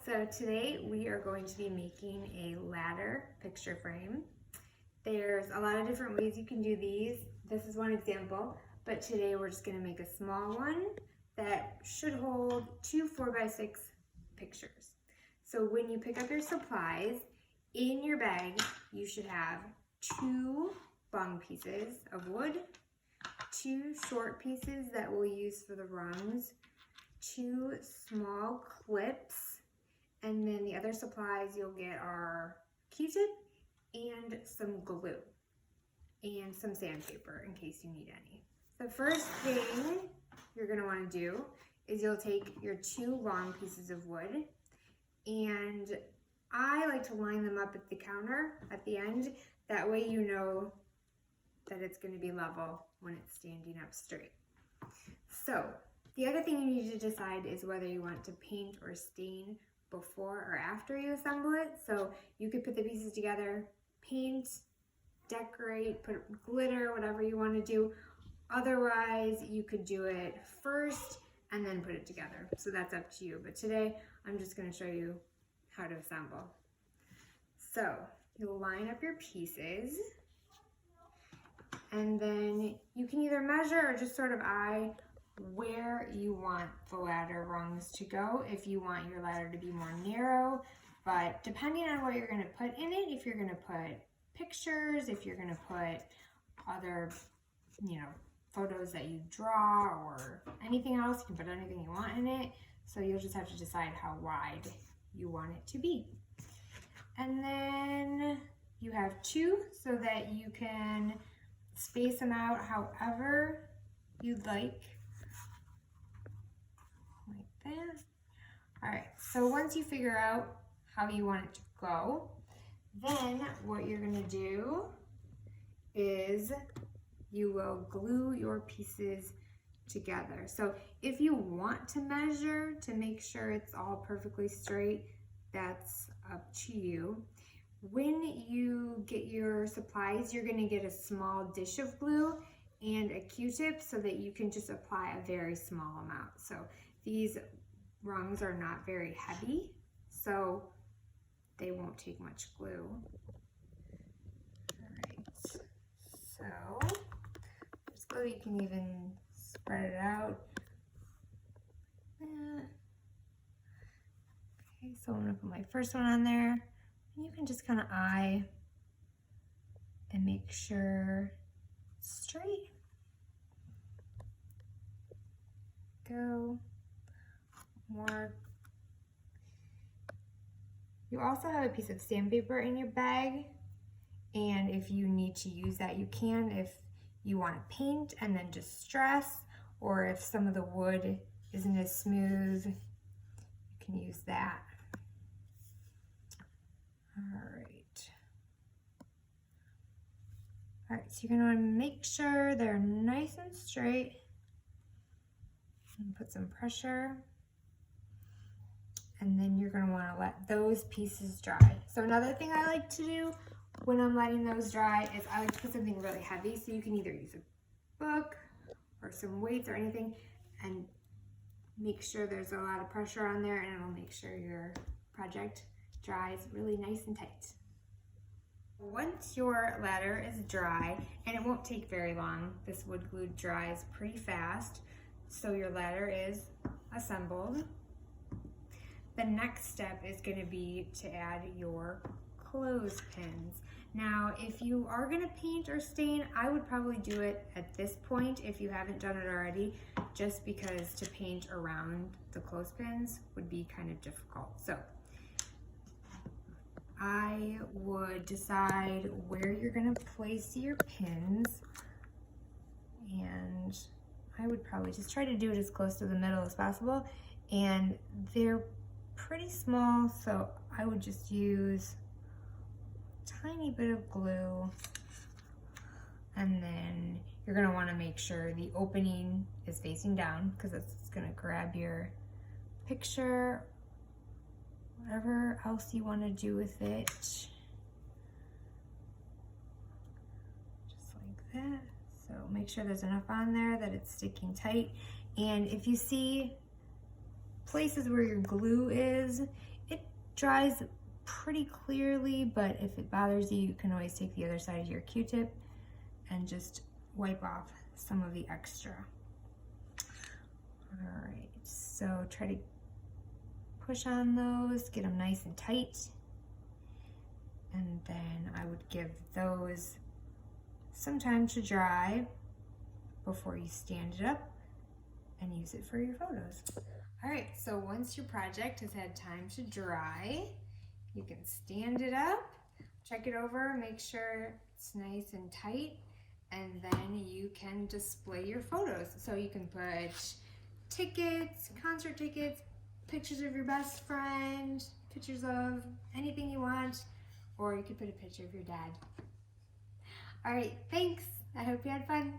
So today we are going to be making a ladder picture frame. There's a lot of different ways you can do these. This is one example, but today we're just going to make a small one that should hold 2 4x6 pictures. So when you pick up your supplies, in your bag you should have 2 long pieces of wood, 2 short pieces that we'll use for the rungs, 2 small clips, and then the other supplies you'll get are Q-tip and some glue and some sandpaper in case you need any. The first thing you're going to want to do is you'll take your 2 long pieces of wood, and I like to line them up at the counter at the end. That way you know that it's going to be level when it's standing up straight. So the other thing you need to decide is whether you want to paint or stain before or after you assemble it. So you could put the pieces together, paint, decorate, put glitter, whatever you want to do. Otherwise, you could do it first and then put it together. So that's up to you. But today, I'm just going to show you how to assemble. So you'll line up your pieces, and then you can either measure or just sort of eye where you want the ladder rungs to go. If you want your ladder to be more narrow, but depending on what you're going to put in it, if you're going to put pictures, if you're going to put other, photos that you draw or anything else, you can put anything you want in it. So you'll just have to decide how wide you want it to be. And then you have 2 so that you can space them out however you'd like that. All right, so once you figure out how you want it to go, then what you're gonna do is you will glue your pieces together. So if you want to measure to make sure it's all perfectly straight, that's up to you. When you get your supplies, you're gonna get a small dish of glue and a Q-tip so that you can just apply a very small amount. So these rungs are not very heavy, so they won't take much glue. All right, so there's glue. You can even spread it out. Okay, so I'm gonna put my first one on there, and you can just kind of eye and make sure it's straight. Go. More. You also have a piece of sandpaper in your bag, and if you need to use that, you can. If you want to paint and then just stress, or if some of the wood isn't as smooth, you can use that. All right, so you're gonna want to make sure they're nice and straight, and put some pressure. And then you're gonna wanna let those pieces dry. So another thing I like to do when I'm letting those dry is I like to put something really heavy. So you can either use a book or some weights or anything and make sure there's a lot of pressure on there, and it'll make sure your project dries really nice and tight. Once your ladder is dry, and it won't take very long, this wood glue dries pretty fast, so your ladder is assembled. The next step is going to be to add your clothespins. Now, if you are going to paint or stain, I would probably do it at this point if you haven't done it already, just because to paint around the clothespins would be kind of difficult. So I would decide where you're going to place your pins, and I would probably just try to do it as close to the middle as possible. And they're pretty small, so I would just use a tiny bit of glue, and then you're going to want to make sure the opening is facing down, because it's going to grab your picture, whatever else you want to do with it, just like that. So make sure there's enough on there that it's sticking tight. And if you see places where your glue is, it dries pretty clearly, but if it bothers you, you can always take the other side of your Q-tip and just wipe off some of the extra. All right, so try to push on those, get them nice and tight. And then I would give those some time to dry before you stand it up and use it for your photos. All right, so once your project has had time to dry, you can stand it up, check it over, make sure it's nice and tight, and then you can display your photos. So you can put tickets, concert tickets, pictures of your best friend, pictures of anything you want, or you could put a picture of your dad. All right, thanks. I hope you had fun.